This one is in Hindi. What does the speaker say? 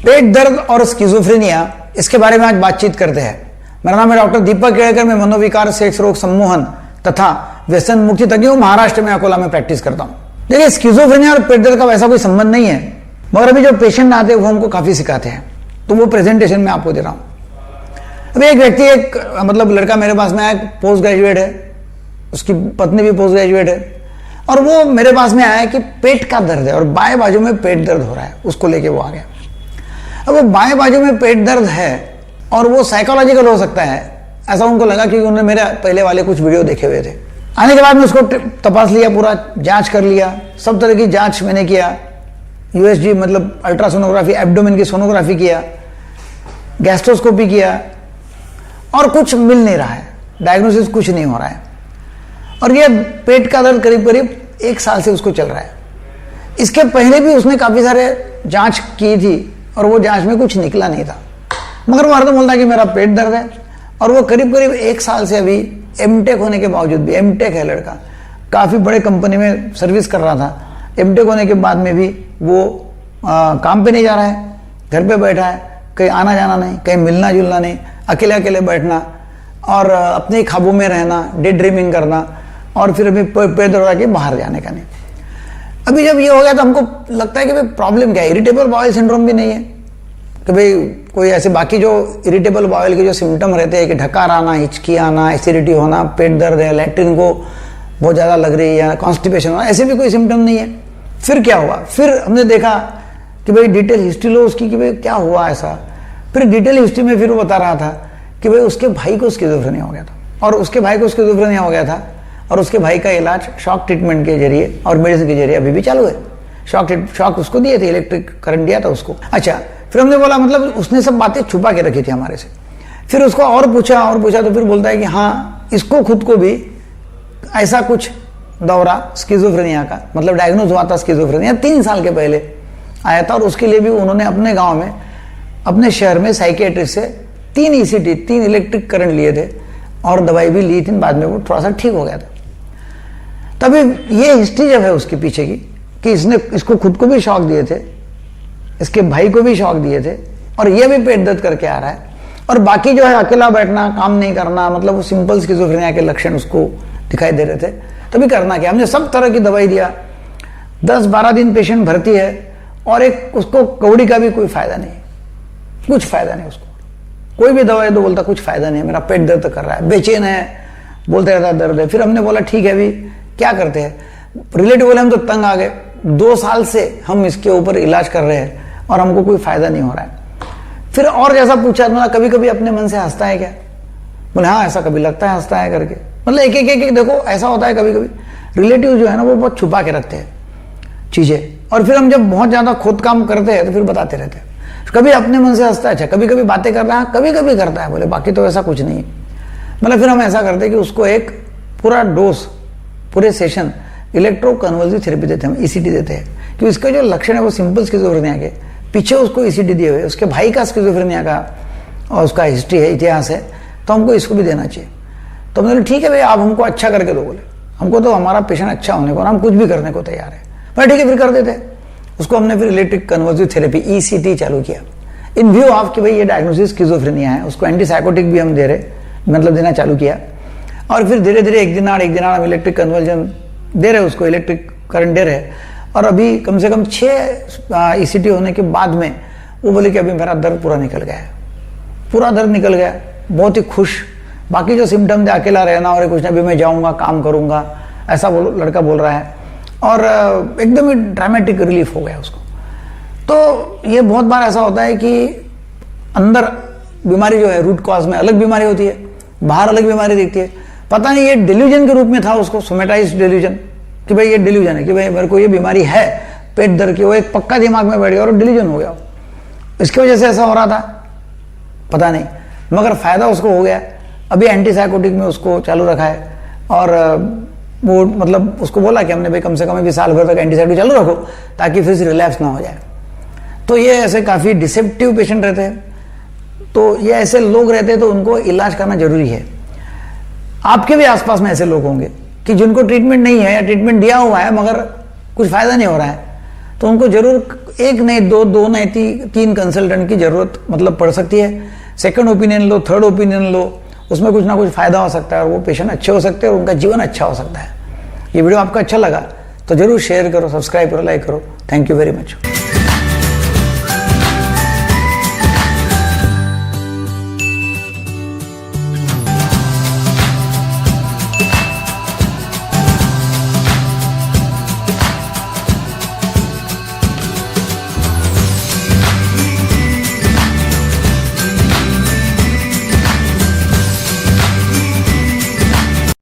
पेट दर्द और स्किज़ोफ्रेनिया, इसके बारे में आज बातचीत करते हैं। मेरा नाम है डॉक्टर दीपक केड़कर। मैं मनोविकार, सेक्स रोग सम्मोहन तथा व्यसन मुक्ति तज्ञ हूं। महाराष्ट्र में अकोला में प्रैक्टिस करता हूं। देखिए, स्किज़ोफ्रेनिया और पेट दर्द का वैसा कोई संबंध नहीं है, मगर अभी जो पेशेंट आते हैं वो हमको काफी सिखाते हैं, तो वो प्रेजेंटेशन में आपको दे रहा हूं। अभी एक व्यक्ति, एक मतलब लड़का मेरे पास में आया, पोस्ट ग्रेजुएट है, उसकी पत्नी भी पोस्ट ग्रेजुएट है, और वो मेरे पास में आया कि पेट का दर्द है और बाएं बाजू में पेट दर्द हो रहा है, उसको लेके वो आ गया। अब वो बाएं बाजू में पेट दर्द है और वो साइकोलॉजिकल हो सकता है, ऐसा उनको लगा, क्योंकि उन्होंने मेरे पहले वाले कुछ वीडियो देखे हुए थे। आने के बाद में उसको तपास लिया, पूरा जांच कर लिया, सब तरह की जांच मैंने किया, यूएसजी मतलब अल्ट्रासोनोग्राफी, एब्डोमेन की सोनोग्राफी किया, गैस्ट्रोस्कोपी किया, और कुछ मिल नहीं रहा है, डायग्नोसिस कुछ नहीं हो रहा है। और ये पेट का दर्द करीब करीब 1 साल से उसको चल रहा है। इसके पहले भी उसने काफी सारे जांच की थी और वो जांच में कुछ निकला नहीं था, मगर वो हरदम बोलता कि मेरा पेट दर्द है। और वो करीब करीब 1 साल से अभी एमटेक होने के बावजूद भी, एमटेक है लड़का, काफी बड़े कंपनी में सर्विस कर रहा था, एमटेक होने के बाद में भी वो काम पे नहीं जा रहा है, घर पे बैठा है, कहीं आना जाना नहीं, कहीं मिलना जुलना नहीं, अकेले अकेले बैठना और अपने ख्वाबों में रहना, डे ड्रीमिंग करना, और फिर अभी पेट दर्द के बाहर जाने का नहीं। अभी जब ये हो गया तो हमको लगता है कि भाई प्रॉब्लम क्या है। इरिटेबल बाउल सिंड्रोम भी नहीं है कि भाई कोई ऐसे बाकी जो इरिटेबल बाउल के जो सिम्टम रहते हैं कि ढकार आना, हिचकी आना, एसिडिटी होना, पेट दर्द है, लैट्रिन को बहुत ज़्यादा लग रही है, कॉन्स्टिपेशन होना, ऐसे भी कोई सिम्टम नहीं है। फिर क्या हुआ? फिर हमने देखा कि भाई डिटेल हिस्ट्री लो उसकी कि भाई क्या हुआ ऐसा। फिर डिटेल हिस्ट्री में फिर वो बता रहा था कि भाई उसके भाई को स्किज़ोफ्रेनिया हो गया था, और उसके भाई को स्किज़ोफ्रेनिया हो गया था, और उसके भाई का इलाज शॉक ट्रीटमेंट के जरिए और मेडिसिन के जरिए अभी भी चालू है। शॉक उसको दिए थे, इलेक्ट्रिक करंट दिया था उसको। अच्छा, फिर हमने बोला मतलब उसने सब बातें छुपा के रखी थी हमारे से। फिर उसको और पूछा तो फिर बोलता है कि हाँ, इसको खुद को भी ऐसा कुछ दौरा स्किज़ोफ्रेनिया का, मतलब डायग्नोज हुआ था स्किज़ोफ्रेनिया 3 साल के पहले आया था, और उसके लिए भी उन्होंने अपने गाँव में, अपने शहर में साइकियाट्रिस्ट से 3 ECT, 3 इलेक्ट्रिक करंट लिए थे और दवाई भी ली थी। बाद में वो थोड़ा सा ठीक हो गया था। तभी ये हिस्ट्री जब है उसके पीछे की कि इसने इसको खुद को भी शॉक दिए थे, इसके भाई को भी शॉक दिए थे, और ये भी पेट दर्द करके आ रहा है, और बाकी जो है अकेला बैठना, काम नहीं करना, मतलब वो सिंपल स्किज़ोफ्रेनिया के लक्षण उसको दिखाई दे रहे थे। तभी करना क्या, हमने सब तरह की दवाई दिया, 10-12 दिन पेशेंट भर्ती है, और एक उसको कौड़ी का भी कोई फायदा नहीं, कुछ फायदा नहीं उसको। कोई भी दवाई तो बोलता कुछ फायदा नहीं है, मेरा पेट दर्द कर रहा है, बेचैन है, बोलते रहता दर्द है। फिर हमने बोला ठीक है, अभी क्या करते हैं। रिलेटिव बोले हम तो तंग आ गए, 2 साल से हम इसके ऊपर इलाज कर रहे हैं और हमको कोई फायदा नहीं हो रहा है। फिर और जैसा पूछा, मतलब कभी कभी अपने मन से हंसता है क्या? बोले हाँ, ऐसा कभी लगता है हंसता है करके। मतलब एक देखो ऐसा होता है, कभी कभी रिलेटिव जो है ना वो बहुत छुपा के रखते हैं चीजें, और फिर हम जब बहुत ज्यादा खुद काम करते हैं तो फिर बताते रहते हैं। कभी अपने मन से हंसता है, अच्छा कभी कभी बातें कर रहा है, कभी कभी करता है, बोले बाकी तो ऐसा कुछ नहीं है। मतलब फिर हम ऐसा करते हैं कि उसको एक पूरा डोज, पूरे सेशन इलेक्ट्रो कन्वल्सिव थेरेपी देते हैं, हम ECT देते हैं, कि इसका जो लक्षण है वो सिंपल स्किज़ोफ्रेनिया के, पीछे उसको ECT दिए हुए, उसके भाई का स्किज़ोफ्रेनिया का और उसका हिस्ट्री है, इतिहास है, तो हमको इसको भी देना चाहिए। तो हमने बोले ठीक है भाई, आप हमको अच्छा करके दो। बोले हमको तो हमारा पेशेंट अच्छा होने को और हम कुछ भी करने को तैयार है। पर ठीक है, फिर कर देते। उसको हमने फिर इलेक्ट्रिक कन्वल्सिव थेरेपी ECT चालू किया, इन व्यू ऑफ कि भाई ये डायग्नोसिस स्किज़ोफ्रेनिया है। उसको एंटीसाइकोटिक भी हम दे रहे, मतलब देना चालू किया, और फिर धीरे धीरे एक दिन हम इलेक्ट्रिक कन्वर्जन दे रहे, उसको इलेक्ट्रिक करंट दे रहे। और अभी कम से कम 6 ECT होने के बाद में वो बोले कि अभी मेरा दर्द पूरा निकल गया है, पूरा दर्द निकल गया, बहुत ही खुश। बाकी जो सिम्टम थे, अकेला रहना और कुछ नहीं, अभी मैं जाऊंगा काम करूंगा, ऐसा लड़का बोल रहा है, और एकदम ही ड्रामेटिक रिलीफ हो गया उसको। तो ये बहुत बार ऐसा होता है कि अंदर बीमारी जो है, रूट कॉज में अलग बीमारी होती है, बाहर अलग बीमारी दिखती है। पता नहीं ये डिल्यूजन के रूप में था उसको, सोमेटाइज्ड डिल्यूजन, कि भाई ये डिल्यूजन है कि भाई मेरे को ये बीमारी है पेट दर्द की, वो एक पक्का दिमाग में बैठ गया और डिल्यूजन हो गया, इसकी वजह से ऐसा हो रहा था, पता नहीं, मगर फायदा उसको हो गया। अभी एंटीसाइकोटिक में उसको चालू रखा है, और वो मतलब उसको बोला कि हमने भाई कम से कम अभी साल भर तक एंटीसाइकोटिक चालू रखो ताकि फिर से रिलैप्स ना हो जाए। तो ये ऐसे काफी डिसेप्टिव पेशेंट रहते हैं, तो ये ऐसे लोग रहते हैं, तो उनको इलाज करना जरूरी है। आपके भी आसपास में ऐसे लोग होंगे कि जिनको ट्रीटमेंट नहीं है या ट्रीटमेंट दिया हुआ है मगर कुछ फायदा नहीं हो रहा है, तो उनको जरूर एक नहीं दो नहीं तीन कंसल्टेंट की जरूरत मतलब पड़ सकती है। सेकंड ओपिनियन लो, थर्ड ओपिनियन लो, उसमें कुछ ना कुछ फायदा हो सकता है और वो पेशेंट अच्छे हो सकते हैं और उनका जीवन अच्छा हो सकता है। ये वीडियो आपको अच्छा लगा तो जरूर शेयर करो, सब्सक्राइब करो, लाइक करो। Thank you very much.